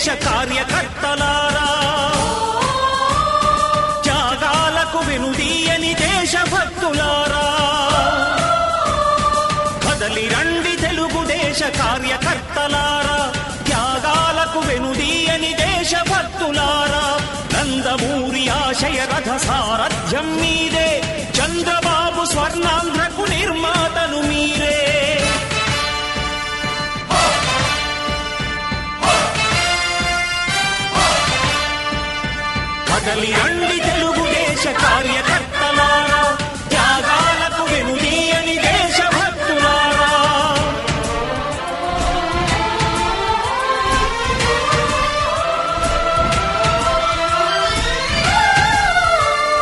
తెలుగుదేశ కార్యకర్తలారా, త్యాగాలకు వెనుదీయని దేశభక్తులారా, కదలి రండి తెలుగుదేశ కార్యకర్తలారా, త్యాగాలకు వెనుదీయని దేశభక్తులారా. నందమూరి ఆశయ రథ సారథ్యం మీదే, చంద్రబాబు స్వర్ణాంధ్రకు నిర్మాతను మీరే. కదలి రండి తెలుగుదేశ కార్యకర్తలారా.